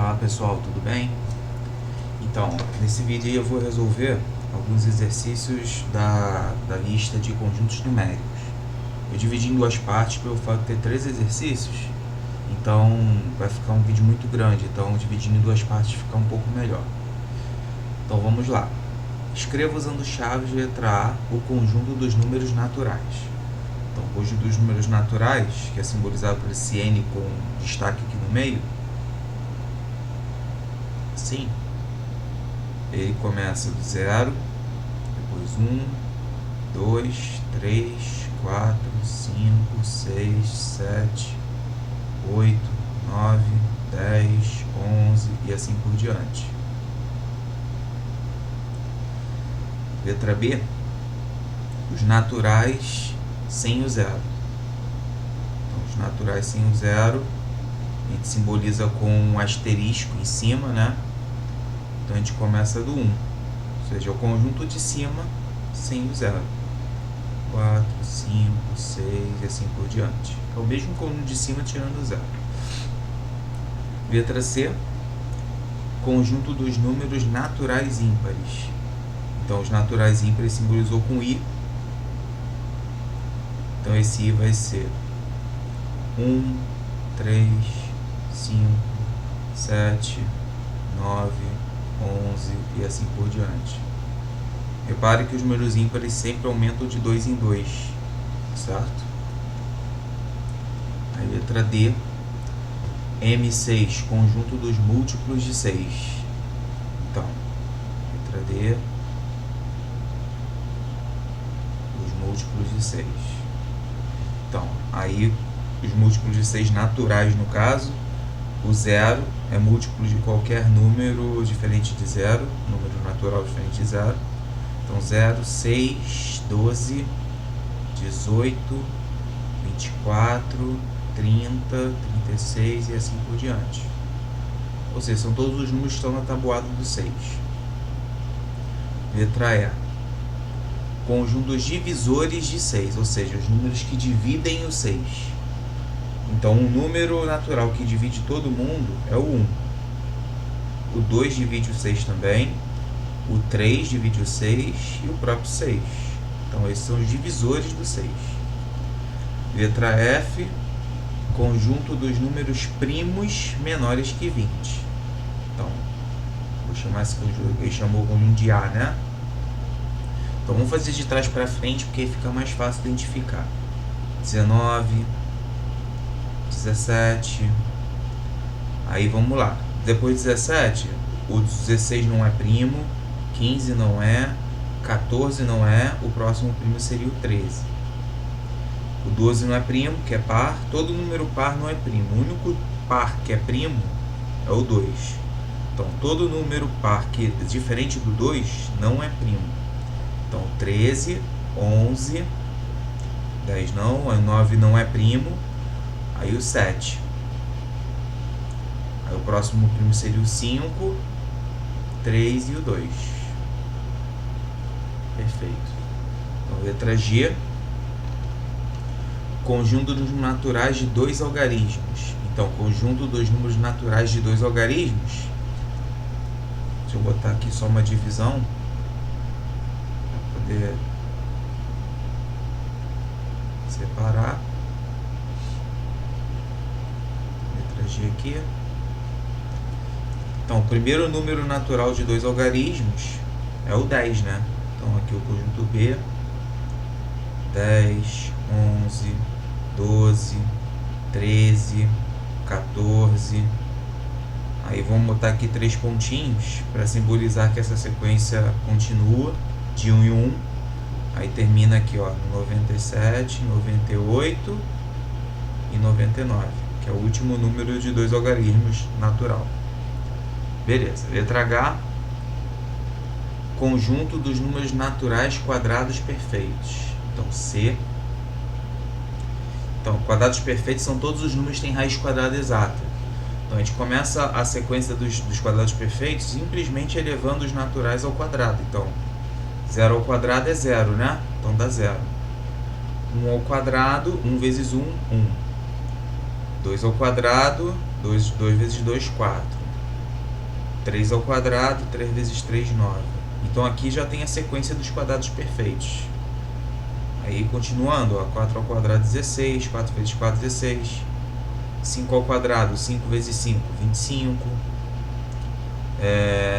Fala pessoal, tudo bem? Então, nesse vídeo aí eu vou resolver alguns exercícios da lista de conjuntos numéricos. Eu dividi em duas partes pelo fato de ter 3 exercícios, então vai ficar um vídeo muito grande, então dividindo em duas partes fica um pouco melhor. Então vamos lá. Escreva usando chaves letra A o conjunto dos números naturais. Então, o conjunto dos números naturais, que é simbolizado por esse N com destaque aqui no meio, assim, ele começa do 0, depois 1, 2, 3, 4, 5, 6, 7, 8, 9, 10, 11 e assim por diante. Letra B, os naturais sem o zero. Então, os naturais sem o zero, a gente simboliza com um asterisco em cima, né? Então a gente começa do 1, ou seja, o conjunto de cima sem o zero. 4, 5, 6 e assim por diante. É o mesmo conjunto de cima tirando o zero. Letra C, conjunto dos números naturais ímpares. Então os naturais ímpares simbolizou com I. Então esse I vai ser 1, 3, 5, 7, 9, 11 e assim por diante. Repare que os números ímpares sempre aumentam de 2 em 2, certo? A letra D, M6, conjunto dos múltiplos de 6. Então, letra D, os múltiplos de 6. Então, aí os múltiplos de 6 naturais no caso, o 0 é múltiplo de qualquer número diferente de 0, número natural diferente de 0. Então 0, 6, 12, 18, 24, 30, 36 e assim por diante. Ou seja, são todos os números que estão na tabuada do 6. Letra E, conjuntos divisores de 6, ou seja, os números que dividem o 6. Então, um número natural que divide todo mundo é o 1. O 2 divide o 6 também. O 3 divide o 6 e o próprio 6. Então, esses são os divisores do 6. Letra F, conjunto dos números primos menores que 20. Então, vou chamar esse conjunto, ele chamou o conjunto de A, né? Então, vamos fazer de trás para frente, porque fica mais fácil identificar. 19, 17, aí vamos lá. Depois de 17, o 16 não é primo, 15 não é, 14 não é, o próximo primo seria o 13. O 12 não é primo, que é par, todo número par não é primo. O único par que é primo é o 2. Então, todo número par que é diferente do 2 não é primo. Então, 13, 11, 10 não, 9 não é primo, aí o 7. Aí o próximo primo seria o 5, 3 e o 2. Perfeito. Então, letra G, conjunto dos naturais de 2 algarismos. Então, conjunto dos números naturais de 2 algarismos. Deixa eu botar aqui só uma divisão para poder separar. Letra G aqui. Então, o primeiro número natural de 2 algarismos é o 10, né? Então, aqui o conjunto B, 10, 11, 12, 13, 14. Aí vamos botar aqui 3 pontinhos para simbolizar que essa sequência continua de 1 em 1. Aí termina aqui, ó, no 97, 98 e 99, que é o último número de 2 algarismos natural. Beleza. Letra H, conjunto dos números naturais quadrados perfeitos. Então, C. Então, quadrados perfeitos são todos os números que têm raiz quadrada exata. Então, a gente começa a sequência dos quadrados perfeitos simplesmente elevando os naturais ao quadrado. Então, 0 ao quadrado é 0, né? Então, dá 0. 1 ao quadrado, 1 vezes 1, 1. 2 ao quadrado, 2 vezes 2, 4. 3 ao quadrado, 3 vezes 3, 9. Então aqui já tem a sequência dos quadrados perfeitos. Aí continuando, ó, 4 ao quadrado, 16, 4 vezes 4, 16. 5 ao quadrado, 5 vezes 5, 25.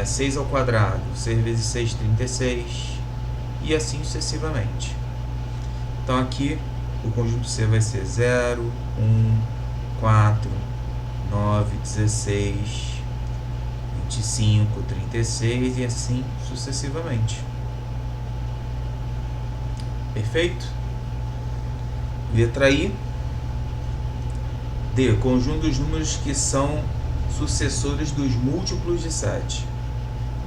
6 ao quadrado, 6 vezes 6, 36. E assim sucessivamente. Então aqui o conjunto C vai ser 0, 1, 4, 9, 16, 25, 36 e assim sucessivamente. Perfeito? Letra I. D. Conjunto dos números que são sucessores dos múltiplos de 7.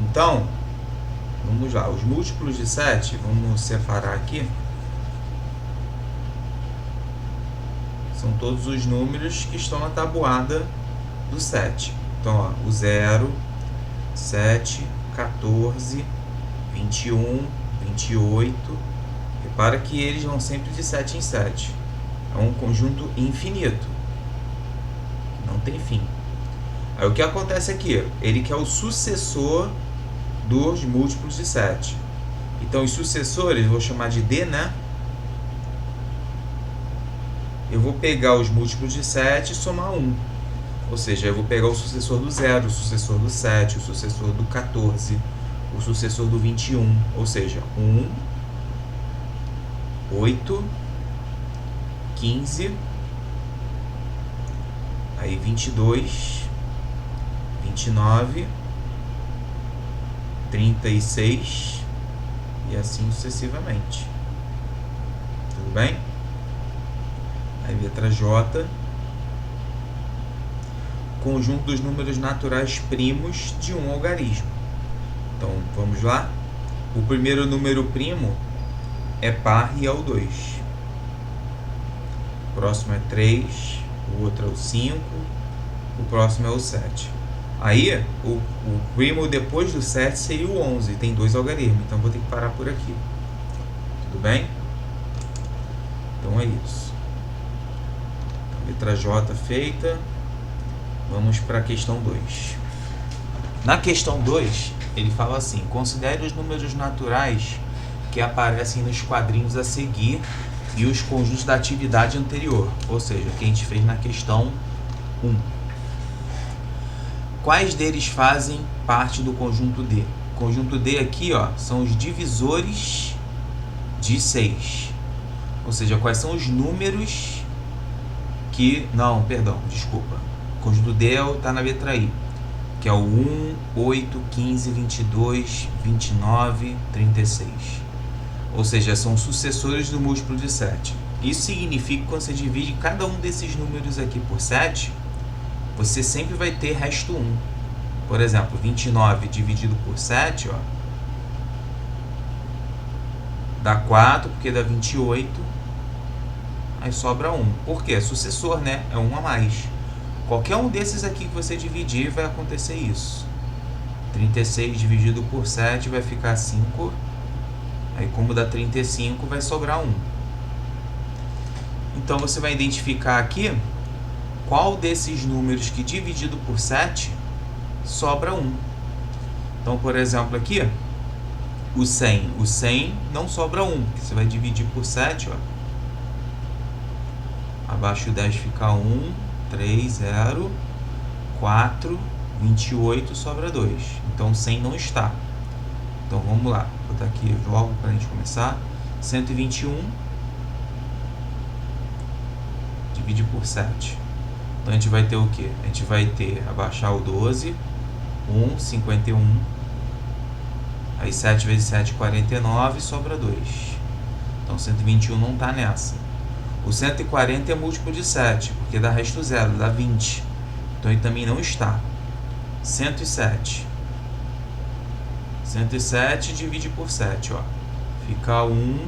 Então, vamos lá. Os múltiplos de 7, vamos separar aqui. São todos os números que estão na tabuada do 7. Então, ó, o 0, 7, 14, 21, 28. Repara que eles vão sempre de 7 em 7. É um conjunto infinito. Não tem fim. Aí o que acontece aqui? Ele quer o sucessor dos múltiplos de 7. Então os sucessores, eu vou chamar de D, né? Eu vou pegar os múltiplos de 7 e somar 1. Ou seja, eu vou pegar o sucessor do 0, o sucessor do 7, o sucessor do 14, o sucessor do 21. Ou seja, 1, 8, 15, aí 22, 29, 36 e assim sucessivamente. Tudo bem? Aí letra J. Conjunto dos números naturais primos de um algarismo. Então, vamos lá? O primeiro número primo é par e é o 2. O próximo é 3, o outro é o 5, o próximo é o 7. Aí, o primo depois do 7 seria o 11, tem 2 algarismos, então vou ter que parar por aqui. Tudo bem? Então é isso. Então, letra J feita. Vamos para a questão 2. Na questão 2, ele fala assim: considere os números naturais que aparecem nos quadrinhos a seguir e os conjuntos da atividade anterior, ou seja, que a gente fez na questão 1. Quais deles fazem parte do conjunto D? O conjunto D aqui, ó, são os divisores de 6. Ou seja, quais são os números que... Não, perdão, desculpa. O conjunto D está na letra I, que é o 1, 8, 15, 22, 29, 36. Ou seja, são sucessores do múltiplo de 7. Isso significa que quando você divide cada um desses números aqui por 7, você sempre vai ter resto 1. Por exemplo, 29 dividido por 7, ó, dá 4, porque dá 28, aí sobra 1. Por quê? É sucessor, né? É 1 a mais. Qualquer um desses aqui que você dividir, vai acontecer isso. 36 dividido por 7 vai ficar 5. Aí, como dá 35, vai sobrar 1. Então, você vai identificar aqui qual desses números que dividido por 7 sobra 1. Então, por exemplo, aqui, o 100. O 100 não sobra 1, porque você vai dividir por 7, ó. Abaixo do 10 fica 1, 3, 0, 4, 28, sobra 2. Então, 100 não está. Então, vamos lá. Vou botar aqui logo para a gente começar. 121 divide por 7. Então, a gente vai ter o quê? A gente vai ter, abaixar o 12, 1, 51. Aí, 7 vezes 7, 49, sobra 2. Então, 121 não está nessa. O 140 é múltiplo de 7, porque dá resto 0, dá 20. Então, ele também não está. 107. 107 divide por 7, ó. Fica 1,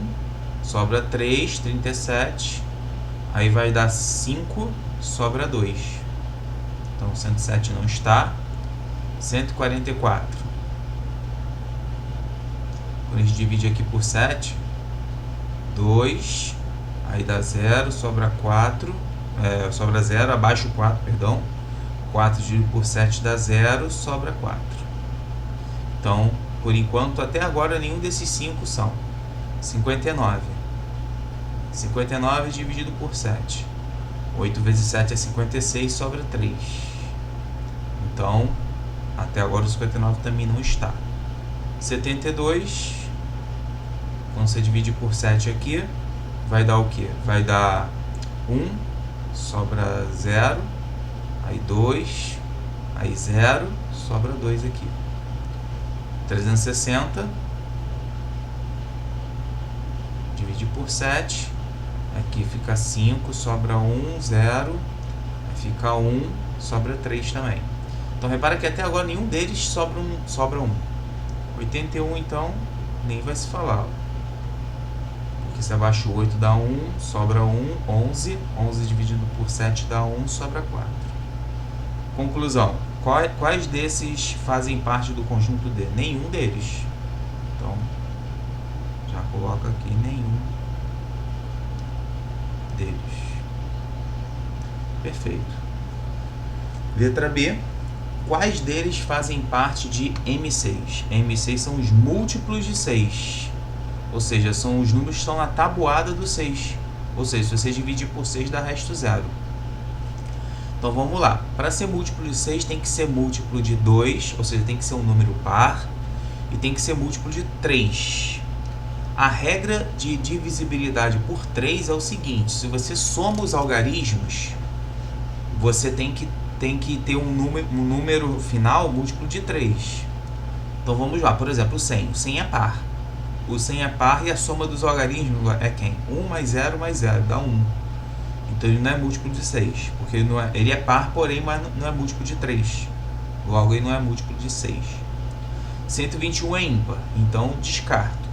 sobra 3, 37. Aí vai dar 5, sobra 2. Então, 107 não está. 144. Quando a gente divide aqui por 7, 2, aí dá 0, sobra 4, sobra 0, abaixo 4, perdão. 4 dividido por 7 dá 0, sobra 4. Então, por enquanto, até agora, nenhum desses 5 são. 59. 59 dividido por 7. 8 vezes 7 é 56, sobra 3. Então, até agora o 59 também não está. 72, quando você divide por 7 aqui, vai dar o quê? Vai dar 1, sobra 0, aí 2, aí 0, sobra 2 aqui. 360, divide por 7, aqui fica 5, sobra 1, 0, fica 1, sobra 3 também. Então repara que até agora nenhum deles sobra 1. 81 então nem vai se falar, porque se abaixo 8 dá 1, sobra 1, 11, 11 dividido por 7 dá 1, sobra 4. Conclusão, quais desses fazem parte do conjunto D? Nenhum deles. Então já coloca aqui nenhum deles. Perfeito. Letra B. Quais deles fazem parte de M6? M6 são os múltiplos de 6. Ou seja, são os números que estão na tabuada do 6. Ou seja, se você dividir por 6, dá resto 0. Então vamos lá. Para ser múltiplo de 6, tem que ser múltiplo de 2, ou seja, tem que ser um número par. E tem que ser múltiplo de 3. A regra de divisibilidade por 3 é o seguinte: se você soma os algarismos, você tem que ter um número final múltiplo de 3. Então vamos lá, por exemplo, o 100. O 100 é par. O 100 é par e a soma dos algarismos é quem? 1 mais 0 mais 0, dá 1. Então ele não é múltiplo de 6, porque ele é par, porém não é múltiplo de 3. Logo ele não é múltiplo de 6. 121 é ímpar, então descarto.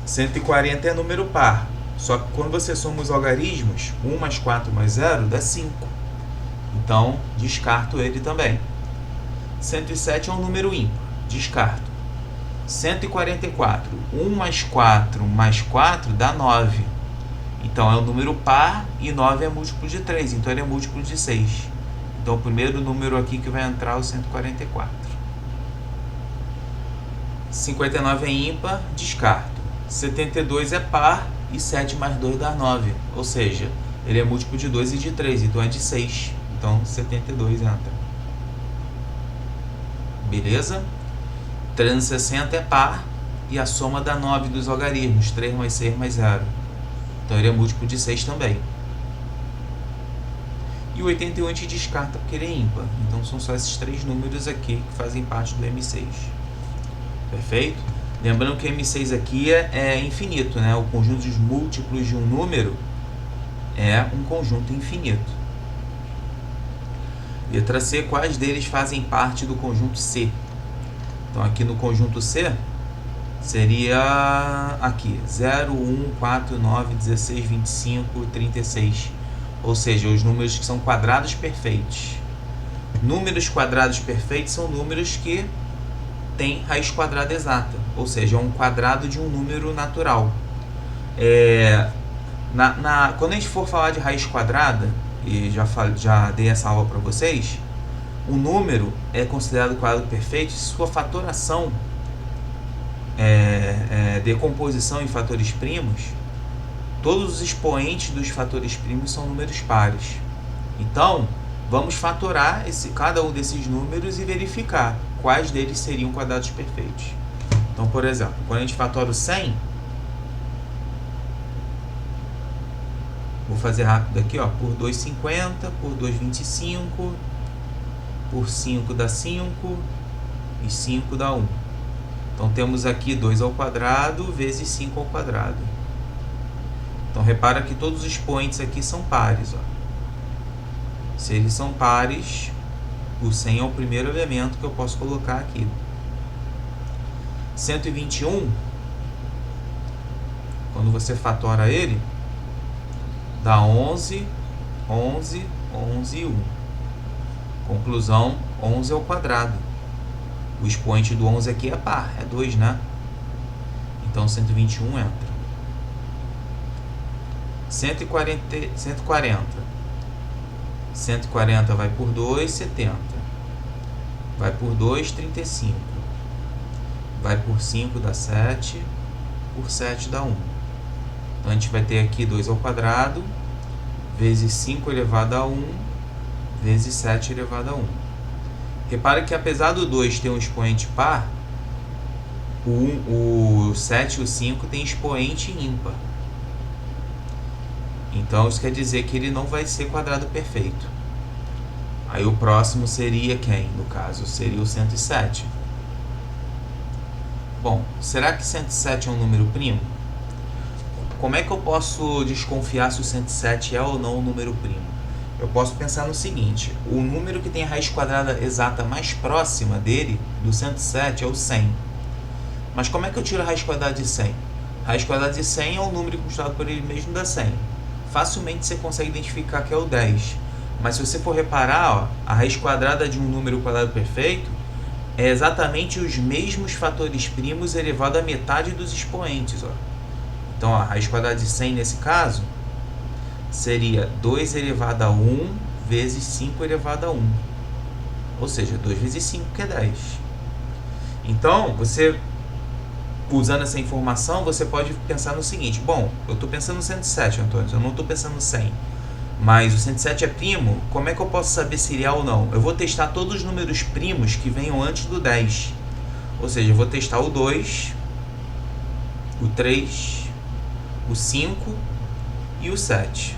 140 é número par, só que quando você soma os algarismos, 1 mais 4 mais 0 dá 5. Então, descarto ele também. 107 é um número ímpar, descarto. 144, 1 mais 4 mais 4 dá 9. Então, é um número par e 9 é múltiplo de 3, então ele é múltiplo de 6. Então, o primeiro número aqui que vai entrar é o 144. 59 é ímpar, descarto. 72 é par e 7 mais 2 dá 9. Ou seja, ele é múltiplo de 2 e de 3, então é de 6. Então, 72 entra. Beleza? 360 é par e a soma dá 9 dos algarismos. 3 mais 6 mais 0. Então, ele é múltiplo de 6 também. E o 81 a gente descarta porque ele é ímpar. Então, são só esses 3 números aqui que fazem parte do M6. Perfeito? Lembrando que o M6 aqui é infinito, né? O conjunto dos múltiplos de um número é um conjunto infinito. Letra C, quais deles fazem parte do conjunto C? Então, aqui no conjunto C, seria aqui, 0, 1, 4, 9, 16, 25, 36. Ou seja, os números que são quadrados perfeitos. Números quadrados perfeitos são números que têm raiz quadrada exata. Ou seja, é um quadrado de um número natural. Quando a gente for falar de raiz quadrada, e já dei essa aula para vocês, o número é considerado quadrado perfeito se sua fatoração, decomposição em fatores primos, todos os expoentes dos fatores primos são números pares. Então, vamos fatorar cada um desses números e verificar quais deles seriam quadrados perfeitos. Então, por exemplo, quando a gente fatora o 100, vou fazer rápido aqui, ó, por 2,50, por 2,25, por 5 dá 5 e 5 dá 1. Então, temos aqui 2 ao quadrado vezes 5 ao quadrado. Então, repara que todos os expoentes aqui são pares. Ó. Se eles são pares, o 100 é o primeiro elemento que eu posso colocar aqui. 121, quando você fatora ele, dá 11, 11, 11 e 1. Conclusão, 11 ao quadrado. O expoente do 11 aqui é par, é 2, né? Então, 121 entra. 140. 140 vai por 2, 70. Vai por 2, 35. Vai por 5, dá 7. Por 7 dá 1. Então, a gente vai ter aqui 2 ao quadrado, vezes 5 elevado a 1, vezes 7 elevado a 1. Repara que apesar do 2 ter um expoente par, o 7 e o 5 tem expoente ímpar. Então, isso quer dizer que ele não vai ser quadrado perfeito. Aí o próximo seria quem, no caso? Seria o 107. Bom, será que 107 é um número primo? Como é que eu posso desconfiar se o 107 é ou não um número primo? Eu posso pensar no seguinte: o número que tem a raiz quadrada exata mais próxima dele, do 107, é o 100. Mas como é que eu tiro a raiz quadrada de 100? A raiz quadrada de 100 é um número constado por ele mesmo, dá 100. Facilmente você consegue identificar que é o 10. Mas se você for reparar, ó, a raiz quadrada de um número quadrado perfeito é exatamente os mesmos fatores primos elevado à metade dos expoentes. Ó. Então, ó, a raiz quadrada de 100 nesse caso seria 2 elevado a 1 vezes 5 elevado a 1. Ou seja, 2 vezes 5, que é 10. Então, você, usando essa informação, você pode pensar no seguinte: bom, eu estou pensando no 107, Antônio, eu não estou pensando no 100. Mas o 107 é primo, como é que eu posso saber se ele é ou não? Eu vou testar todos os números primos que venham antes do 10. Ou seja, eu vou testar o 2, o 3, o 5 e o 7.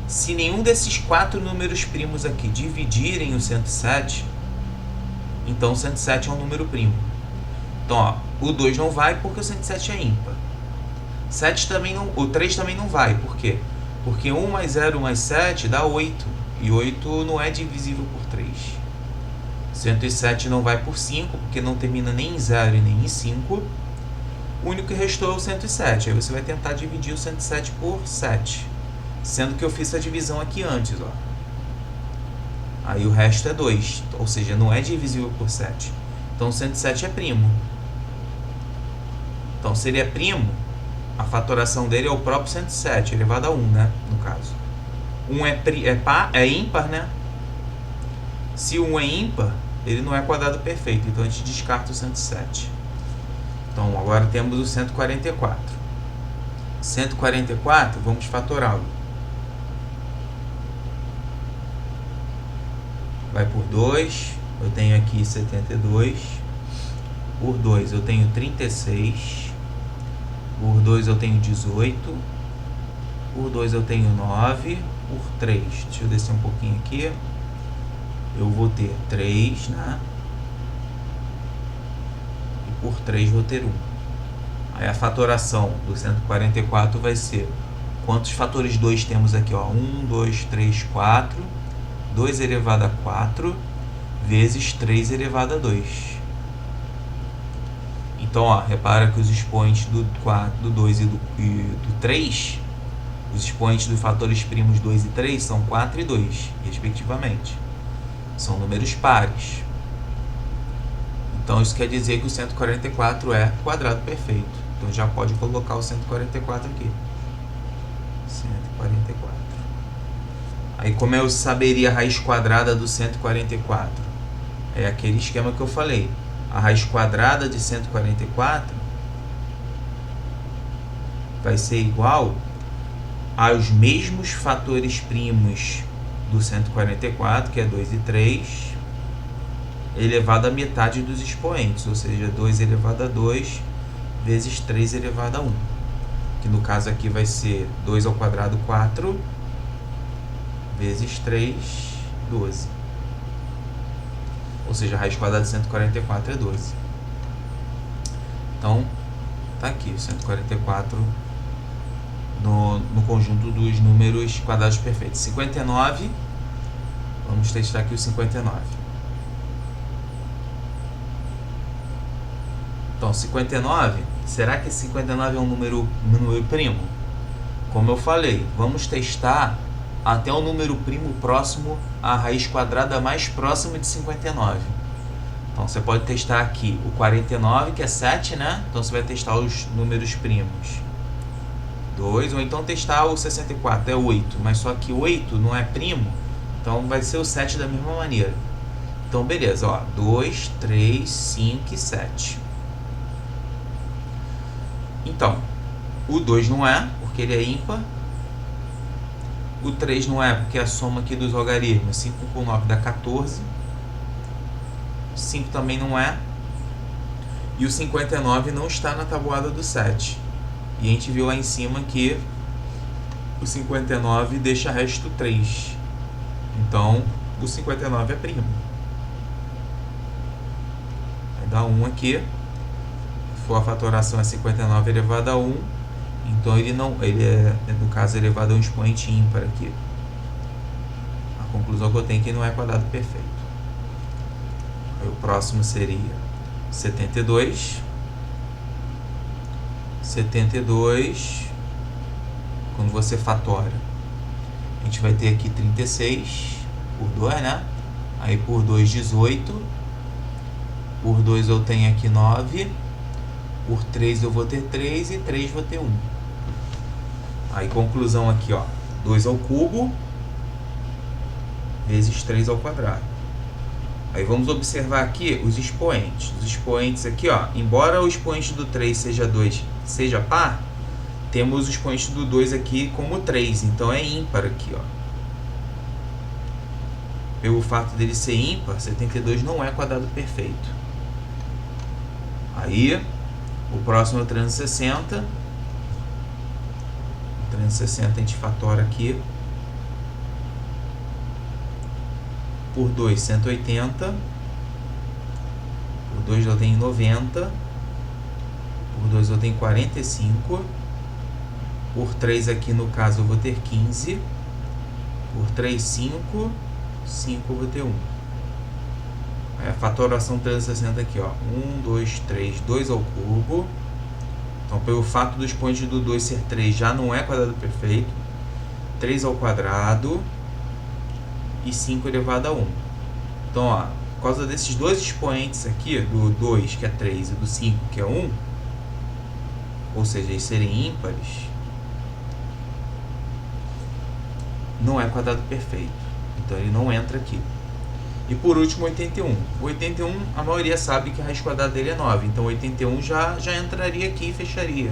Se nenhum desses 4 números primos aqui dividirem o 107, então o 107 é um número primo. Então, ó, o 2 não vai porque o 107 é ímpar. 7 também não, o 3 também não vai, por quê? Porque 1 mais 0 mais 7 dá 8, e 8 não é divisível por 3. 107 não vai por 5, porque não termina nem em 0 e nem em 5. O único que restou é o 107, aí você vai tentar dividir o 107 por 7. Sendo que eu fiz a divisão aqui antes, ó. Aí o resto é 2, ou seja, não é divisível por 7. Então o 107 é primo. Então, se ele é primo, a fatoração dele é o próprio 107, elevado a 1, né? No caso. 1 é ímpar, né? Se 1 é ímpar, ele não é quadrado perfeito, então a gente descarta o 107. Então, agora temos o 144. 144, vamos fatorá-lo. Vai por 2, eu tenho aqui 72. Por 2 eu tenho 36. Por 2 eu tenho 18. Por 2 eu tenho 9. Por 3, deixa eu descer um pouquinho aqui. Eu vou ter 3, né? E por 3 vou ter 1. Aí a fatoração do 144 vai ser... Quantos fatores 2 temos aqui? Ó? 1, 2, 3, 4. 2 elevado a 4 vezes 3 elevado a 2. Então, ó, repara que os expoentes do 4, do 2 e do 3, os expoentes dos fatores primos 2 e 3 são 4 e 2, respectivamente. São números pares. Então, isso quer dizer que o 144 é quadrado perfeito. Então, já pode colocar o 144 aqui. 144. Aí, como eu saberia a raiz quadrada do 144? É aquele esquema que eu falei. A raiz quadrada de 144 vai ser igual aos mesmos fatores primos do 144, que é 2 e 3, elevado à metade dos expoentes, ou seja, 2 elevado a 2 vezes 3 elevado a 1. Que no caso aqui vai ser 2 ao quadrado, 4, vezes 3, 12. Ou seja, a raiz quadrada de 144 é 12. Então, tá aqui, 144 no conjunto dos números quadrados perfeitos. 59, vamos testar aqui o 59. Então, 59, será que 59 é um número primo? Como eu falei, vamos testar até o número primo próximo à raiz quadrada mais próxima de 59. Então, você pode testar aqui o 49, que é 7, né? Então, você vai testar os números primos. 2, ou então testar o 64, é 8. Mas só que 8 não é primo, Então vai ser o 7 da mesma maneira. Então beleza, ó, 2, 3, 5 e 7. Então, o 2 não é, porque ele é ímpar. O 3 não é, porque a soma aqui dos logaritmos, 5 com 9 dá 14. 5 também não é. E o 59 não está na tabuada do 7. E a gente viu lá em cima que o 59 deixa resto 3. Então, o 59 é primo. Vai dar 1 aqui. Se for a fatoração é 59 elevado a 1. Então, ele é, no caso, elevado a um expoente ímpar aqui. A conclusão que eu tenho é que não é quadrado perfeito. Aí, o próximo seria 72. 72, quando você fatora, a gente vai ter aqui 36 por 2, né? Aí por 2, 18. Por 2 eu tenho aqui 9. Por 3 eu vou ter 3 e 3 vou ter 1. Aí conclusão aqui, ó, 2 ao cubo vezes 3 ao quadrado. Aí vamos observar aqui os expoentes. Os expoentes aqui, ó, embora o expoente do 3 seja 2, seja par, temos o expoente do 2 aqui como 3, então é ímpar aqui, ó. Pelo fato dele ser ímpar, 72 não é quadrado perfeito. Aí, o próximo é o 360. O 360 a gente fatora aqui. Por 2, 180. Por 2 eu tenho 90. Por 2 eu tenho 45. Por 3 aqui no caso eu vou ter 15. Por 3, 5. 5 eu vou ter 1. Aí a fatoração 360 aqui, ó. 1, 2, 3, 2 ao cubo. Então, pelo fato do expoente do 2 ser 3, já não é quadrado perfeito. 3 ao quadrado. E 5 elevado a 1. Então, ó, por causa desses dois expoentes aqui, do 2, que é 3, e do 5, que é 1, ou seja, eles serem ímpares, não é quadrado perfeito. Então, ele não entra aqui. E por último, 81. O 81, a maioria sabe que a raiz quadrada dele é 9. Então, 81 já entraria aqui e fecharia.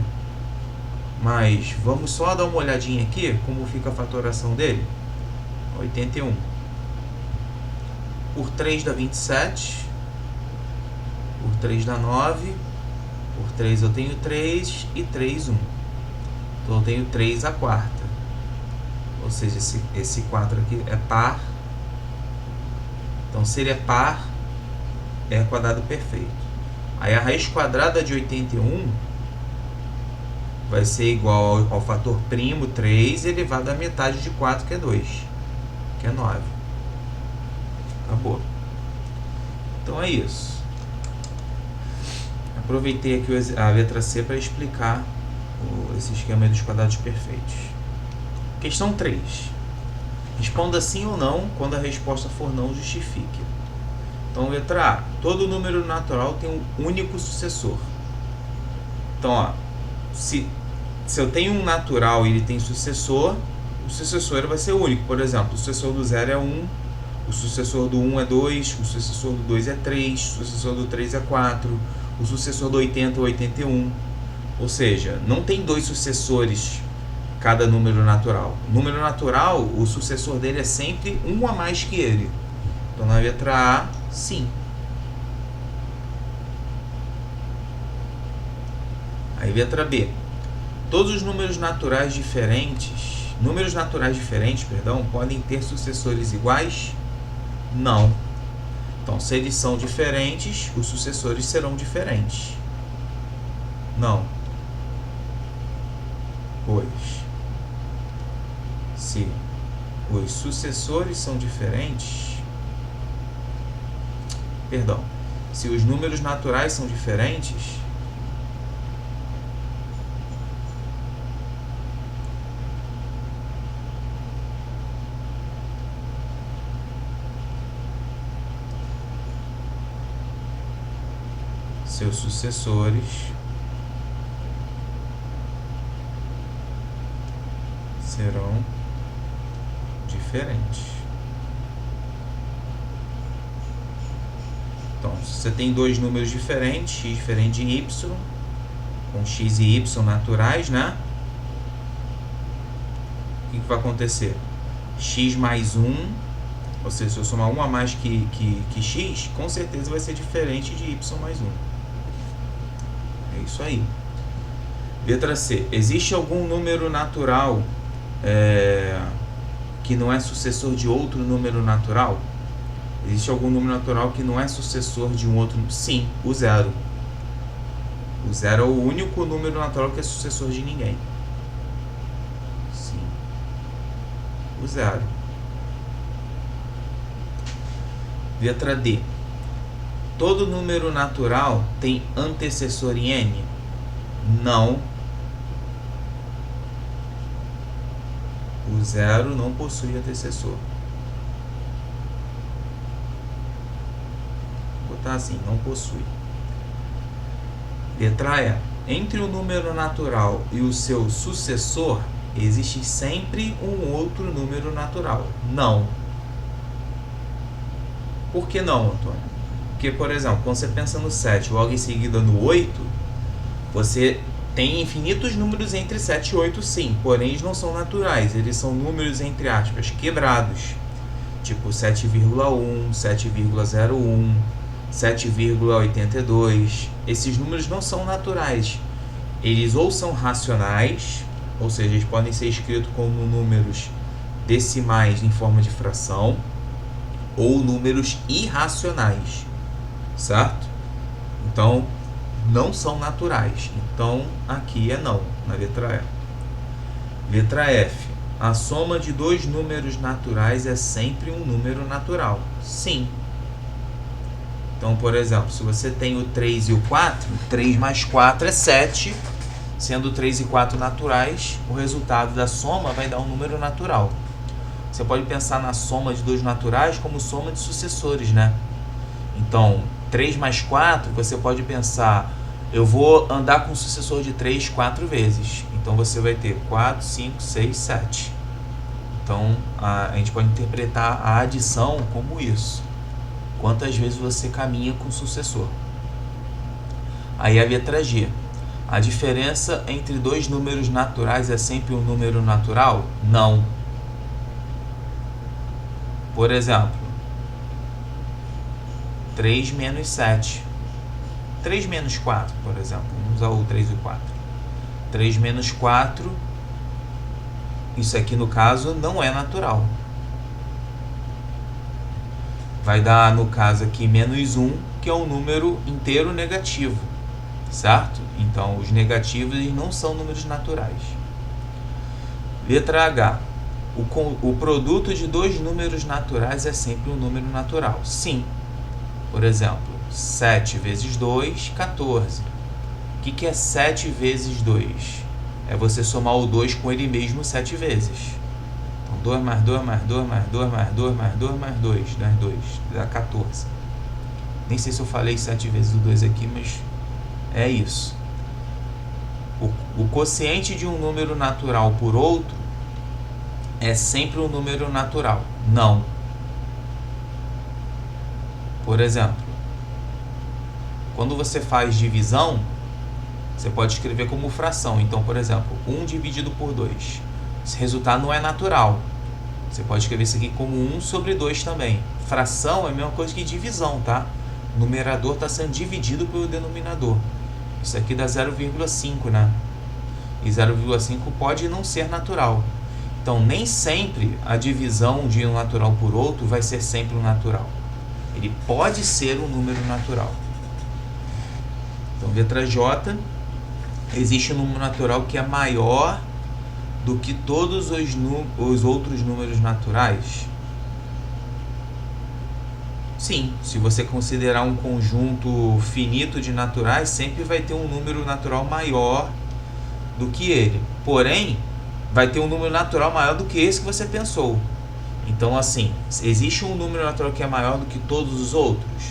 Mas vamos só dar uma olhadinha aqui, como fica a fatoração dele. 81. Por 3 dá 27. Por 3 dá 9. Por 3 eu tenho 3. E 3, 1. Então eu tenho 3 a quarta. Ou seja, esse 4 aqui é par. Então se ele é par, é quadrado perfeito. Aí a raiz quadrada de 81 vai ser igual ao fator primo 3 elevado à metade de 4, que é 2. Que é 9. Acabou. Então é isso. Aproveitei aqui a letra C para explicar esse esquema dos quadrados perfeitos. Questão 3. Responda sim ou não quando a resposta for não, justifique. Então, letra A. Todo número natural tem um único sucessor. Então, ó, se eu tenho um natural e ele tem sucessor, o sucessor vai ser único. Por exemplo, o sucessor do 0 é 1, o sucessor do 1 é 2, o sucessor do 2 é 3, o sucessor do 3 é 4, o sucessor do 80 é 81. Ou seja, não tem dois sucessores cada número natural. O número natural, o sucessor dele é sempre um a mais que ele. Então, na letra A, sim. Aí, letra B. Todos os números naturais diferentes, podem ter sucessores iguais? Não. Então, se eles são diferentes, os sucessores serão diferentes. Não. Pois, se os sucessores são diferentes, se os números naturais são diferentes, seus sucessores serão diferentes. se você tem dois números diferentes, x diferente de y, com x e y naturais, né? O que vai acontecer? X mais 1, ou seja, se eu somar 1 a mais que x, com certeza vai ser diferente de y mais 1. É isso aí. Letra C. Existe algum número natural que não é sucessor de outro número natural? Existe algum número natural que não é sucessor de um outro? Sim, o zero. O zero é o único número natural que é sucessor de ninguém. Sim. O zero. Letra D. Todo número natural tem antecessor em N? Não. O zero não possui antecessor. Vou botar assim, não possui. Letra E. Entre o número natural e o seu sucessor, existe sempre um outro número natural. Não. Por que não, Antônio? Porque, por exemplo, quando você pensa no 7, logo em seguida no 8, você tem infinitos números entre 7 e 8, sim. Porém, eles não são naturais. Eles são números, entre aspas, quebrados. Tipo 7,1, 7,01, 7,82. Esses números não são naturais. Eles ou são racionais, ou seja, eles podem ser escritos como números decimais em forma de fração, ou números irracionais, certo? Então, não são naturais. Então, aqui é não, na letra E. Letra F. A soma de dois números naturais é sempre um número natural. Sim. Então, por exemplo, se você tem o 3 e o 4, 3 mais 4 é 7. Sendo 3 e 4 naturais, o resultado da soma vai dar um número natural. Você pode pensar na soma de dois naturais como soma de sucessores, né? Então, 3 mais 4, você pode pensar, eu vou andar com o sucessor de 3 4 vezes. Então, você vai ter 4, 5, 6, 7. Então, a gente pode interpretar a adição como isso. Quantas vezes você caminha com o sucessor. Aí a letra G. A diferença entre dois números naturais é sempre um número natural? Não. Por exemplo, 3 menos 7. 3 menos 4, por exemplo. Vamos usar o 3 e o 4. 3 menos 4, isso aqui no caso não é natural. Vai dar, no caso aqui, menos 1, que é um número inteiro negativo, certo? Então, os negativos não são números naturais. Letra H. O produto de dois números naturais é sempre um número natural. Sim. Por exemplo, 7 vezes 2, 14. O que é 7 vezes 2? É você somar o 2 com ele mesmo 7 vezes. Então, 2 mais 2 mais 2 mais 2 mais 2 mais 2 mais 2, dá 2, dá 14. Nem sei se eu falei 7 vezes o 2 aqui, mas é isso. O quociente de um número natural por outro é sempre um número natural. Não. Por exemplo, quando você faz divisão, você pode escrever como fração. Então, por exemplo, 1 dividido por 2. Esse resultado não é natural. Você pode escrever isso aqui como 1 sobre 2 também. Fração é a mesma coisa que divisão, tá? O numerador está sendo dividido pelo denominador. Isso aqui dá 0,5, né? E 0,5 pode não ser natural. Então, nem sempre a divisão de um natural por outro vai ser sempre um natural. Ele pode ser um número natural. Então, letra J. Existe um número natural que é maior do que todos os outros números naturais? Sim, se você considerar um conjunto finito de naturais, sempre vai ter um número natural maior do que ele. Porém, vai ter um número natural maior do que esse que você pensou. Então, assim, existe um número natural que é maior do que todos os outros?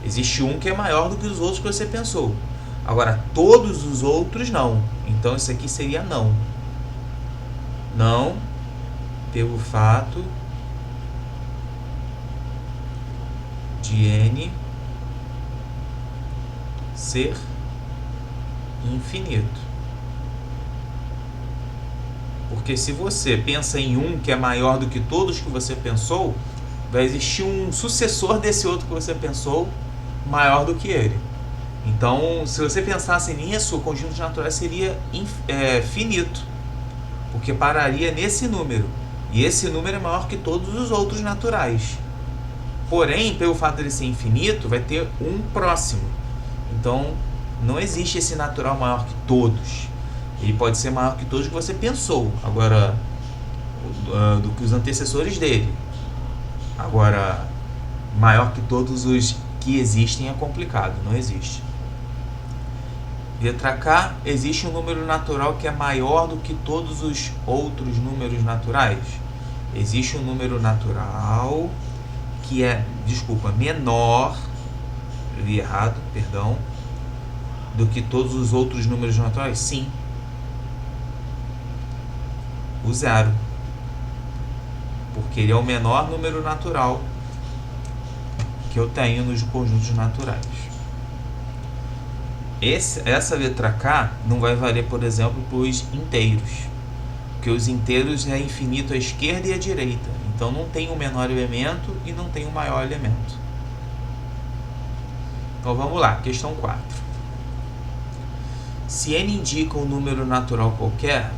Existe um que é maior do que os outros que você pensou. Agora, todos os outros não. Então, isso aqui seria não. Não, pelo fato de N ser infinito. Porque se você pensa em um que é maior do que todos que você pensou, vai existir um sucessor desse outro que você pensou maior do que ele. Então, se você pensasse nisso, o conjunto de naturais seria finito, porque pararia nesse número. E esse número é maior que todos os outros naturais. Porém, pelo fato de ele ser infinito, vai ter um próximo. Então, não existe esse natural maior que todos. Ele pode ser maior que todos que você pensou. Agora, do que os antecessores dele. Agora, maior que todos os que existem é complicado, não existe. Letra K, existe um número natural que é maior do que todos os outros números naturais? Existe um número natural que é, menor, li errado, perdão, do que todos os outros números naturais? Sim. O 0. Porque ele é o menor número natural que eu tenho nos conjuntos naturais. Essa letra K não vai valer, por exemplo, para os inteiros. Porque os inteiros é infinito à esquerda e à direita. Então não tem o menor elemento e não tem o maior elemento. Então vamos lá, questão 4. Se n indica um número natural qualquer,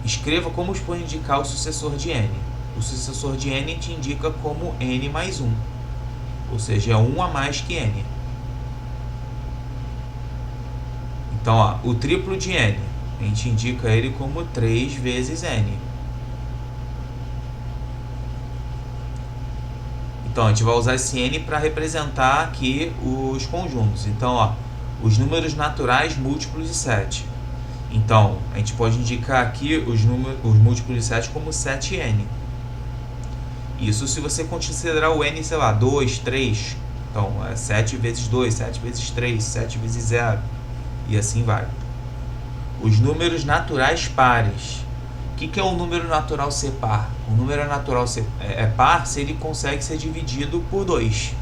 escreva como pode indicar o sucessor de n. O sucessor de n te indica como n mais 1. Ou seja, é 1 a mais que n. Então, ó, o triplo de n, a gente indica ele como 3 vezes n. Então, a gente vai usar esse n para representar aqui os conjuntos. Então, ó, os números naturais múltiplos de 7. Então, a gente pode indicar aqui os múltiplos de 7 como 7n. Isso se você considerar o n, sei lá, 2, 3. Então, é 7 vezes 2, 7 vezes 3, 7 vezes 0. E assim vai. Os números naturais pares. O que é um número natural ser par? O número natural é par se ele consegue ser dividido por 2.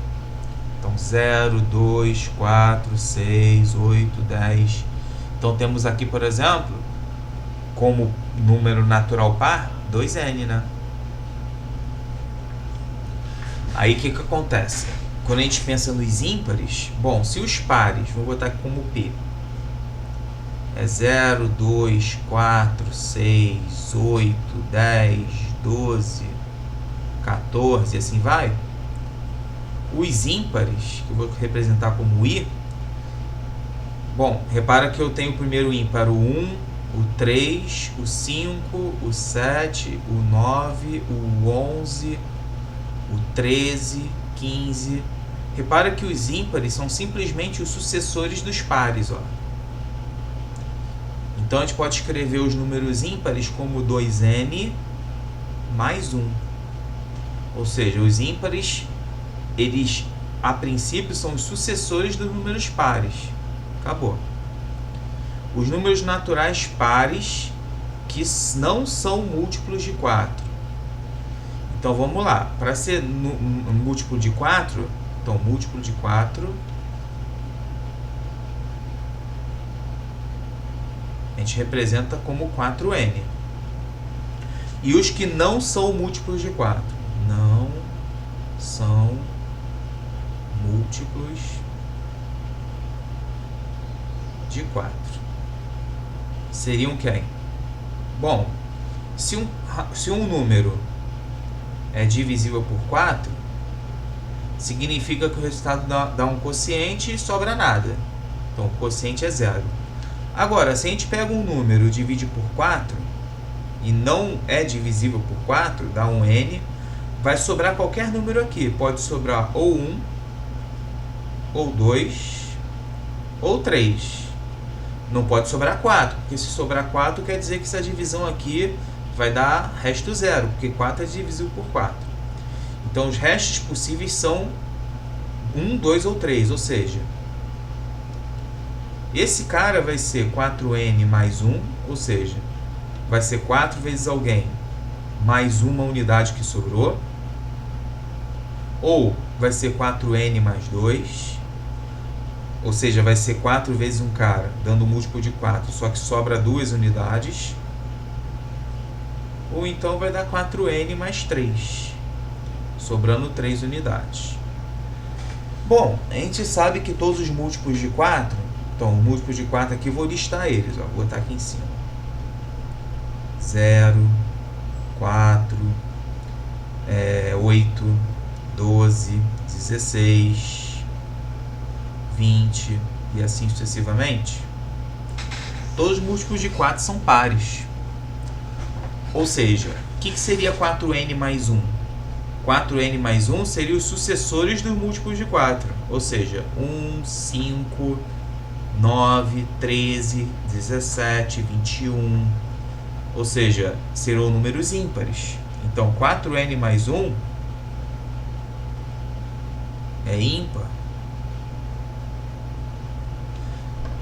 Então, 0, 2, 4, 6, 8, 10. Então, temos aqui, por exemplo, como número natural par, 2n, né? Aí, o que acontece? Quando a gente pensa nos ímpares, bom, se os pares, vou botar aqui como P, é 0, 2, 4, 6, 8, 10, 12, 14, assim vai. Os ímpares, que eu vou representar como I, bom, repara que eu tenho o primeiro ímpar, o 1, o 3, o 5, o 7, o 9, o 11, o 13, 15. Repara que os ímpares são simplesmente os sucessores dos pares, ó. Então, a gente pode escrever os números ímpares como 2n mais 1. Ou seja, os ímpares, eles, a princípio, são os sucessores dos números pares. Acabou. Os números naturais pares, que não são múltiplos de 4. Então, vamos lá. Para ser múltiplo de 4, então, múltiplo de 4... a gente representa como 4n. E os que não são múltiplos de 4? Não são múltiplos de 4. Seriam quem? Bom, se um número é divisível por 4, significa que o resultado dá um quociente e sobra nada. Então, o quociente é 0. Agora, se a gente pega um número e divide por 4, e não é divisível por 4, dá um n, vai sobrar qualquer número aqui. Pode sobrar ou 1, ou 2, ou 3. Não pode sobrar 4, porque se sobrar 4, quer dizer que essa divisão aqui vai dar resto 0, porque 4 é divisível por 4. Então, os restos possíveis são 1, 2 ou 3, ou seja, esse cara vai ser 4n mais 1, ou seja, vai ser 4 vezes alguém mais uma unidade que sobrou, ou vai ser 4n mais 2, ou seja, vai ser 4 vezes um cara, dando um múltiplo de 4, só que sobra 2 unidades. Ou então vai dar 4n mais 3, sobrando 3 unidades. Bom, a gente sabe que todos os múltiplos de 4, então o múltiplo de 4 aqui, vou listar eles, ó, vou botar aqui em cima. 0, 4, 8, 12, 16, 20 e assim sucessivamente. Todos os múltiplos de 4 são pares. Ou seja, o que seria 4n mais 1? 4n mais 1 seria os sucessores dos múltiplos de 4. Ou seja, 1, 5, 9, 13, 17, 21. Ou seja, serão números ímpares. Então, 4n mais 1 é ímpar.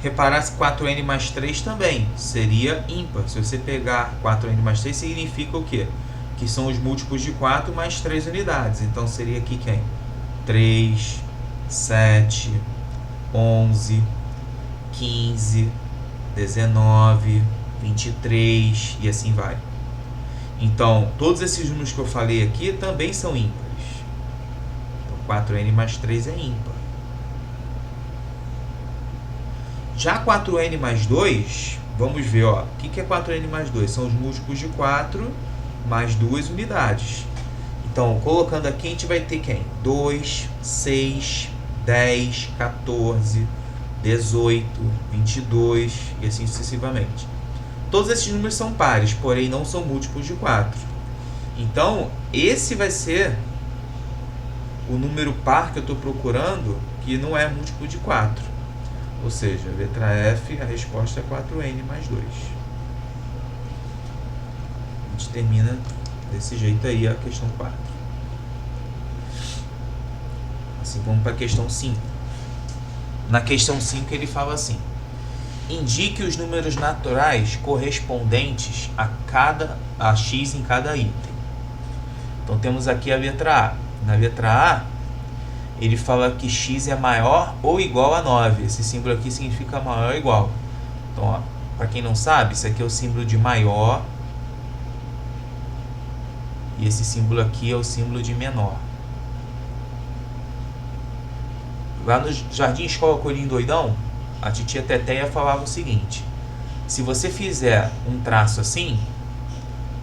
Reparar se 4n mais 3 também seria ímpar. Se você pegar 4n mais 3, significa o quê? Que são os múltiplos de 4 mais 3 unidades. Então, seria aqui quem? 3, 7, 11, 15, 19, 23 e assim vai. Então, todos esses números que eu falei aqui também são ímpares. Então, 4n mais 3 é ímpar. Já 4n mais 2, vamos ver, ó, o que é 4n mais 2? São os múltiplos de 4 mais 2 unidades. Então, colocando aqui, a gente vai ter quem? 2, 6, 10, 14, 18, 22 e assim sucessivamente. Todos esses números são pares, porém não são múltiplos de 4. Então, esse vai ser o número par que eu estou procurando, que não é múltiplo de 4. Ou seja, letra F, a resposta é 4n mais 2. A gente termina desse jeito aí a questão 4. Assim, vamos para a questão 5. Na questão 5 ele fala assim: indique os números naturais correspondentes a x em cada item. Então temos aqui a letra A. Na letra A, ele fala que x é maior ou igual a 9. Esse símbolo aqui significa maior ou igual. Então, para quem não sabe, isso aqui é o símbolo de maior. E esse símbolo aqui é o símbolo de menor. Lá no Jardim Escola Coelhinho Doidão, a titia Teteia falava o seguinte: se você fizer um traço assim,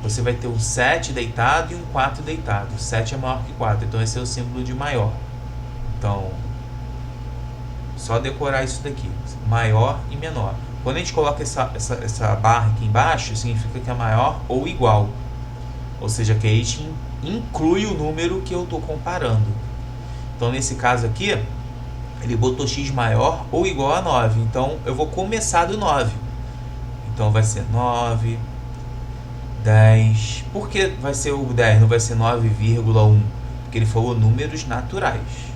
você vai ter um 7 deitado e um 4 deitado. O 7 é maior que 4, então esse é o símbolo de maior. Então, só decorar isso daqui, maior e menor. Quando a gente coloca essa barra aqui embaixo, significa que é maior ou igual. Ou seja, que a gente inclui o número que eu estou comparando. Então, nesse caso aqui, ele botou x maior ou igual a 9. Então, eu vou começar do 9. Então, vai ser 9, 10. Por que vai ser o 10? Não vai ser 9,1? Porque ele falou números naturais.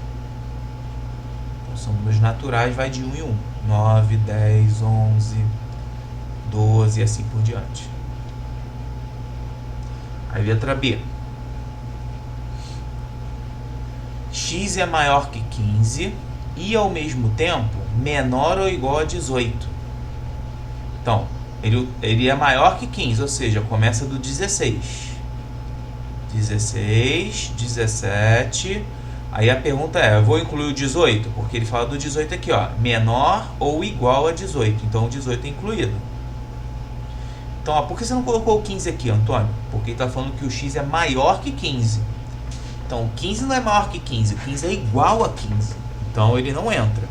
São números naturais, vai de 1 em 1. 9, 10, 11, 12 e assim por diante. Aí letra B. X é maior que 15 e ao mesmo tempo menor ou igual a 18. Então, ele é maior que 15, ou seja, começa do 16. 16, 17... Aí a pergunta é, eu vou incluir o 18? Porque ele fala do 18 aqui, ó, menor ou igual a 18. Então o 18 é incluído. Então, ó, por que você não colocou o 15 aqui, Antônio? Porque ele está falando que o x é maior que 15. Então, o 15 não é maior que 15, o 15 é igual a 15. Então, ele não entra.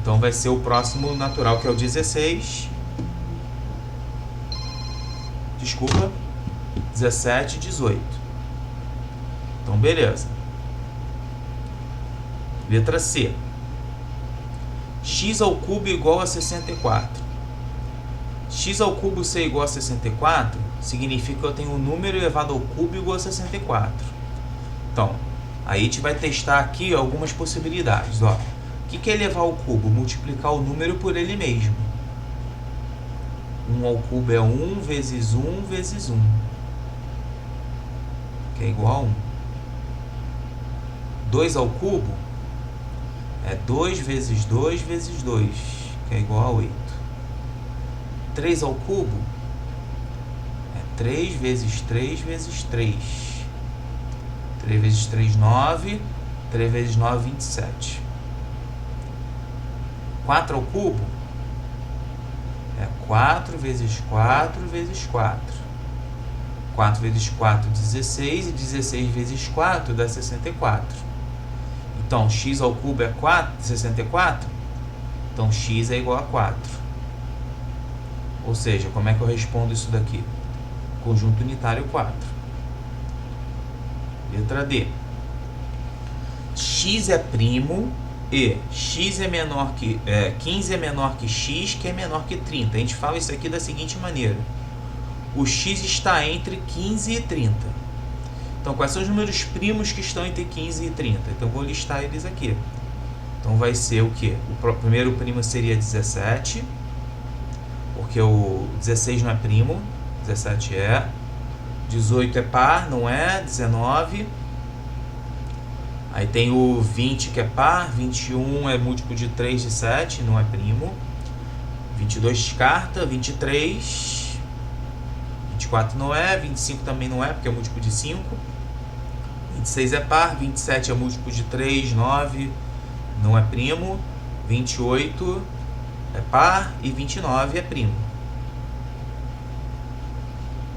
Então, vai ser o próximo natural, que é o 16. Desculpa. 17 e 18. Então, beleza. Letra C. X ao cubo igual a 64. X ao cubo ser igual a 64 significa que eu tenho um número elevado ao cubo igual a 64. Então, aí a gente vai testar aqui algumas possibilidades. Ó. O que é elevar ao cubo? Multiplicar o número por ele mesmo. 1 ao cubo é 1 vezes 1 vezes 1. Que é igual a 1. 2 ao cubo é 2 vezes 2 vezes 2, que é igual a 8. 3 ao cubo é 3 vezes 3 vezes 3. 3 vezes 3, 9. 3 vezes 9, 27. 4 ao cubo é 4 vezes 4 vezes 4. 4 vezes 4, 16. E 16 vezes 4 dá 64. Então, x ao cubo é 64. Então, x é igual a 4. Ou seja, como é que eu respondo isso daqui? Conjunto unitário 4. Letra D. X é primo e x é menor que 15 é menor que x, que é menor que 30. A gente fala isso aqui da seguinte maneira: o x está entre 15 e 30. Então, quais são os números primos que estão entre 15 e 30? Então, eu vou listar eles aqui. Então, vai ser o quê? O primeiro primo seria 17, porque o 16 não é primo, 17 é. 18 é par, não é. 19. Aí tem o 20 que é par, 21 é múltiplo de 3 de 7, não é primo. 22 descarta, 23, 24 não é, 25 também não é, porque é múltiplo de 5. 26 é par, 27 é múltiplo de 3, 9, não é primo. 28 é par e 29 é primo.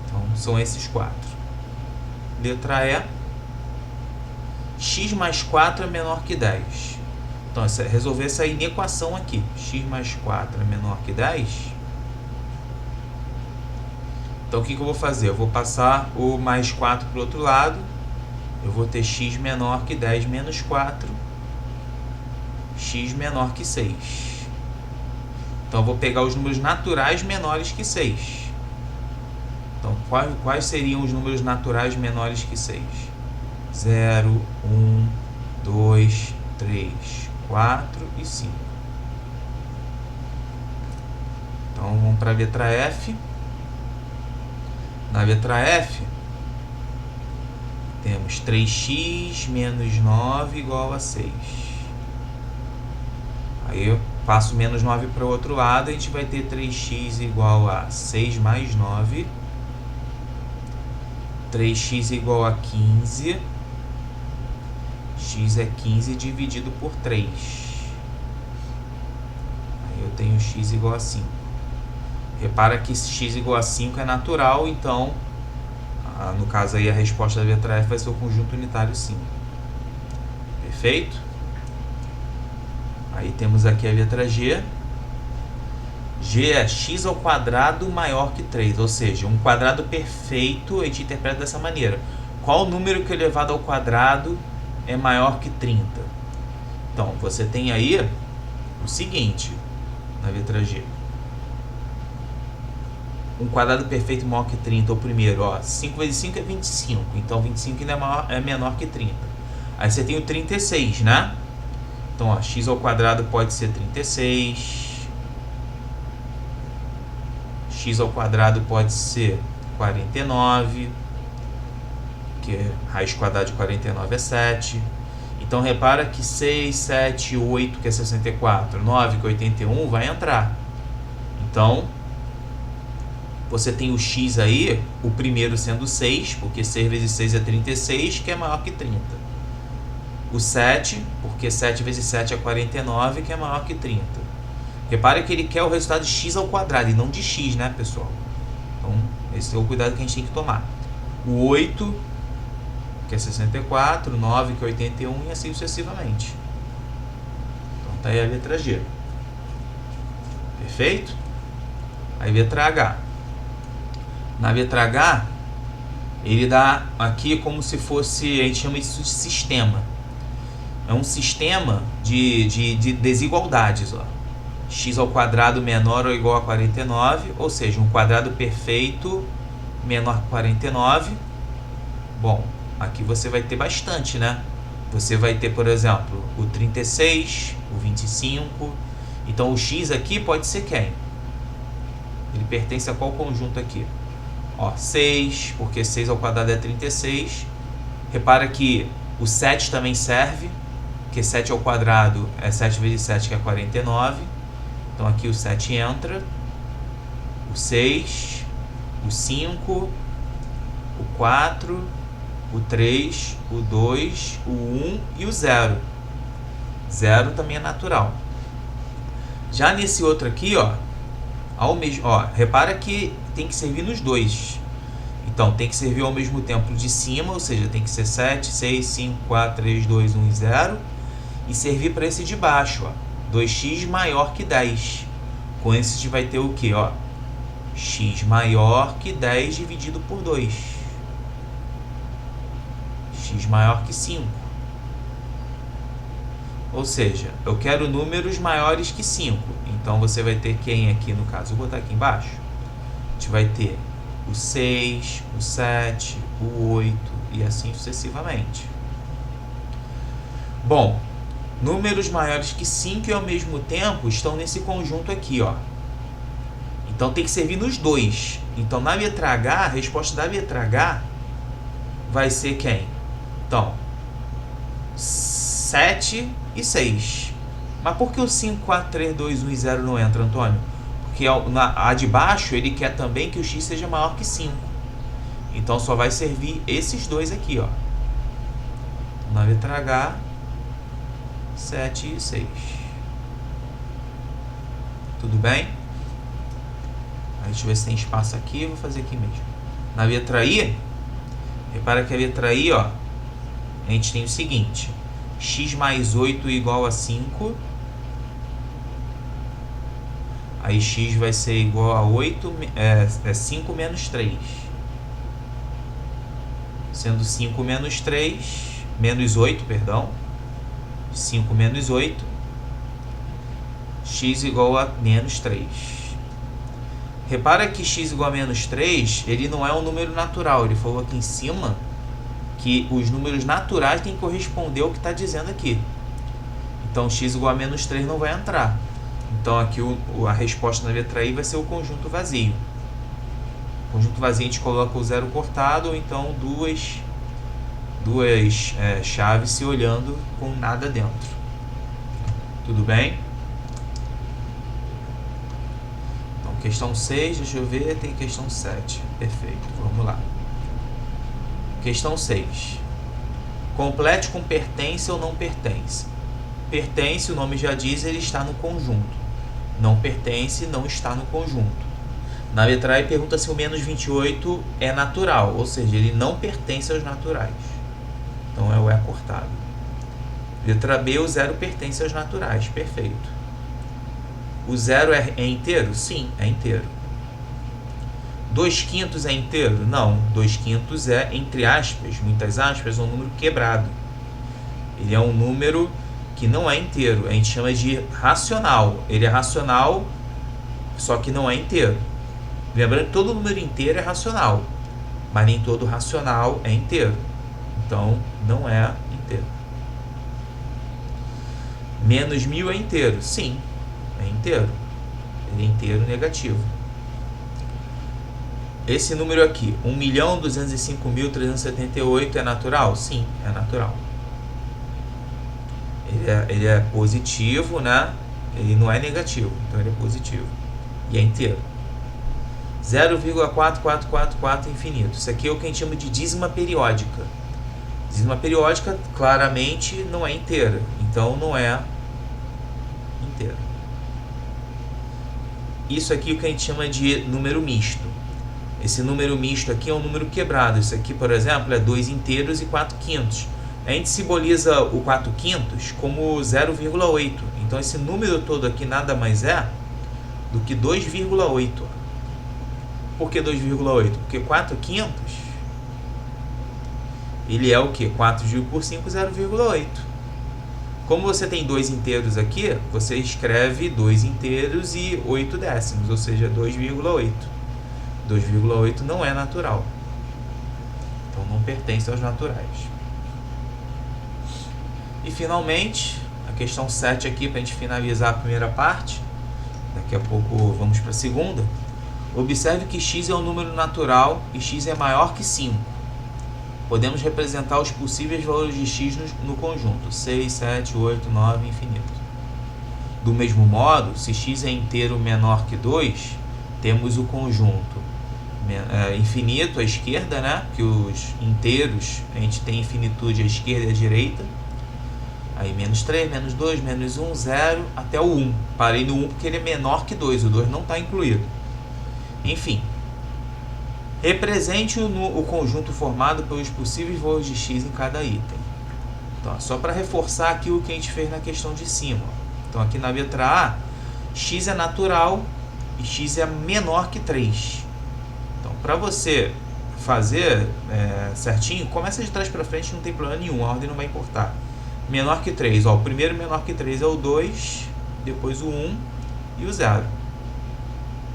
Então, são esses 4. Letra E. X mais 4 é menor que 10. Então, resolver essa inequação aqui. X mais 4 é menor que 10. Então, o que eu vou fazer? Eu vou passar o mais 4 para o outro lado. Eu vou ter x menor que 10 menos 4. X menor que 6. Então, eu vou pegar os números naturais menores que 6. Então, quais seriam os números naturais menores que 6? 0, 1, 2, 3, 4 e 5. Então, vamos para a letra F. Na letra F, temos 3x menos 9 igual a 6. Aí eu passo menos 9 para o outro lado, a gente vai ter 3x igual a 6 mais 9. 3x igual a 15. X é 15 dividido por 3. Aí eu tenho x igual a 5. Repara que x igual a 5 é natural, então, no caso aí a resposta da letra F vai ser o conjunto unitário 5. Perfeito? Aí temos aqui a letra G. G é x ao quadrado maior que 3, ou seja, um quadrado perfeito a gente interpreta dessa maneira. Qual número que elevado ao quadrado é maior que 30? Então, você tem aí o seguinte, na letra G. Um quadrado perfeito maior que 30, o primeiro, 5 vezes 5 é 25, então 25 ainda é menor que 30. Aí você tem o 36, né? Então, x ao quadrado pode ser 36, x ao quadrado pode ser 49, que raiz quadrada de 49 é 7. Então, repara que 6, 7, 8, que é 64, 9, que é 81, vai entrar. Então, você tem o x aí, o primeiro sendo 6, porque 6 vezes 6 é 36, que é maior que 30. O 7, porque 7 vezes 7 é 49, que é maior que 30. Repare que ele quer o resultado de x ao quadrado, e não de x, né, pessoal? Então, esse é o cuidado que a gente tem que tomar. O 8, que é 64, 9, que é 81, e assim sucessivamente. Então, tá aí a letra G. Perfeito? Aí, letra H. Na letra H, ele dá aqui como se fosse, a gente chama isso de sistema. É um sistema de desigualdades, ó. X ao quadrado menor ou igual a 49, ou seja, um quadrado perfeito menor que 49. Bom, aqui você vai ter bastante, né? Você vai ter, por exemplo, o 36, o 25. Então, o x aqui pode ser quem? Ele pertence a qual conjunto aqui? 6, porque 6 ao quadrado é 36. Repara que o 7 também serve. porque 7 ao quadrado é 7 vezes 7, que é 49. Então aqui o 7 entra, o 6, o 5, o 4, o 3, o 2, o 1 e o 0. 0 também é natural. Já nesse outro aqui, ó, repara que tem que servir nos dois. Então, tem que servir ao mesmo tempo de cima, ou seja, tem que ser 7, 6, 5, 4, 3, 2, 1 e 0. E servir para esse de baixo, ó, 2x maior que 10. Com esse a gente vai ter o quê? Ó? X maior que 10 dividido por 2. X maior que 5. Ou seja, eu quero números maiores que 5. Então, você vai ter quem aqui, no caso? Eu vou botar aqui embaixo. A gente vai ter o 6, o 7, o 8 e assim sucessivamente. Bom, números maiores que 5 e ao mesmo tempo estão nesse conjunto aqui, ó. Então tem que servir nos dois. Então na letra H, a resposta da letra H vai ser quem? Então, 7 e 6. Mas por que o 5, 4, 3, 2, 1 e 0 não entra, Antônio? Porque a de baixo ele quer também que o x seja maior que 5. Então só vai servir esses dois aqui, ó. Na letra H, 7 e 6. Tudo bem? Deixa eu ver se tem espaço aqui. Eu vou fazer aqui mesmo. Na letra I, repara que a letra I, ó, a gente tem o seguinte: x mais 8 igual a 5. Aí x vai ser igual a 5 menos 3. Sendo 5 menos 3, menos 8, perdão. 5 menos 8. X igual a menos 3. Repara que x igual a menos 3, ele não é um número natural. Ele falou aqui em cima que os números naturais têm que corresponder ao que está dizendo aqui. Então, x igual a menos 3 não vai entrar. Então, aqui a resposta na letra I vai ser o conjunto vazio. O conjunto vazio a gente coloca o zero cortado, ou então duas chaves se olhando com nada dentro. Tudo bem? Então, questão 6, deixa eu ver, tem questão 7. Perfeito, vamos lá. Questão 6. Complete com pertence ou não pertence. Pertence, o nome já diz, ele está no conjunto. Não pertence, não está no conjunto. Na letra A, pergunta se o menos 28 é natural, ou seja, ele não pertence aos naturais. Então, é o E cortado. Letra B, o 0 pertence aos naturais. Perfeito. O 0 é inteiro? Sim, é inteiro. 2/5 é inteiro? Não. 2/5 é, entre aspas, muitas aspas, um número quebrado. Ele é um número que não é inteiro. A gente chama de racional. Ele é racional, só que não é inteiro. Lembrando que todo número inteiro é racional, mas nem todo racional é inteiro. Então, não é inteiro. Menos 1000 é inteiro? Sim, é inteiro. Ele é inteiro negativo. Esse número aqui, 1.205.378, é natural? Sim, é natural. Ele é positivo, né? Ele não é negativo, então ele é positivo. E é inteiro. 0,4444 infinito. Isso aqui é o que a gente chama de dízima periódica. Dízima periódica claramente não é inteira, então não é inteiro. Isso aqui é o que a gente chama de número misto. Esse número misto aqui é um número quebrado. Isso aqui, por exemplo, é 2 inteiros e 4/5. A gente simboliza o 4/5 como 0,8. Então esse número todo aqui nada mais é do que 2,8. Por que 2,8? Porque 4/5 ele é o que? 4 dividido por 5, 0,8. Como você tem 2 inteiros aqui, você escreve 2 inteiros e 8 décimos, ou seja, 2,8. 2,8 não é natural. Então não pertence aos naturais. E finalmente, a questão 7 aqui, para a gente finalizar a primeira parte. Daqui a pouco vamos para a segunda. Observe que x é um número natural e x é maior que 5. podemos representar os possíveis valores de x no conjunto, 6, 7, 8, 9, infinito. Do mesmo modo, se x é inteiro menor que 2, temos o conjunto infinito à esquerda, né? Que os inteiros, a gente tem infinitude à esquerda e à direita. Aí menos 3, menos 2, menos 1, 0, até o 1. Parei no 1 porque ele é menor que 2, o 2 não está incluído. Enfim, represente o conjunto formado pelos possíveis valores de x em cada item. Então, só para reforçar aqui o que a gente fez na questão de cima. Então, aqui na letra A, x é natural e x é menor que 3. Então, para você fazer certinho, começa de trás para frente, não tem problema nenhum, a ordem não vai importar. Menor que 3, ó, o primeiro menor que 3 é o 2, depois o 1 e o 0.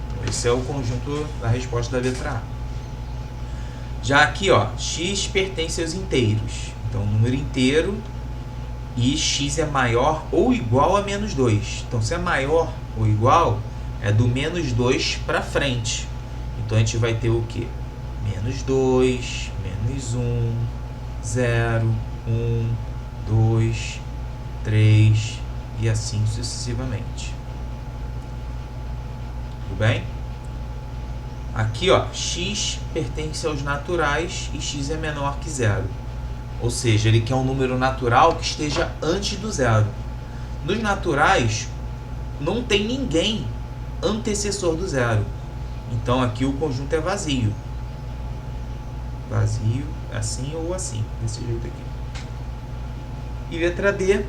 Então, esse é o conjunto da resposta da letra A. Já aqui, ó, x pertence aos inteiros. Então, o número inteiro e x é maior ou igual a menos 2. Então, se é maior ou igual, é do menos 2 para frente. Então, a gente vai ter o quê? Menos 2, menos 1, 0, 1, 2, 3 e assim sucessivamente. Tudo bem? Aqui, ó, x pertence aos naturais e x é menor que 0. Ou seja, ele quer um número natural que esteja antes do 0. Nos naturais, não tem ninguém antecessor do 0. Então, aqui o conjunto é vazio. Vazio, assim ou assim, desse jeito aqui. E letra D,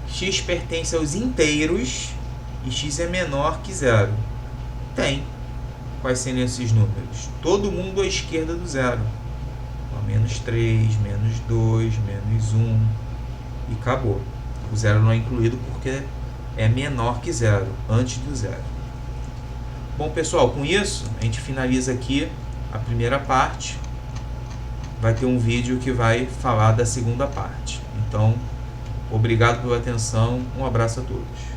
x pertence aos inteiros e x é menor que 0. Tem. Quais seriam esses números? Todo mundo à esquerda do 0. Então, menos 3, menos 2, menos 1 e acabou. O 0 não é incluído porque é menor que 0, antes do 0. Bom, pessoal, com isso, a gente finaliza aqui a primeira parte. Vai ter um vídeo que vai falar da segunda parte. Então, obrigado pela atenção. Um abraço a todos.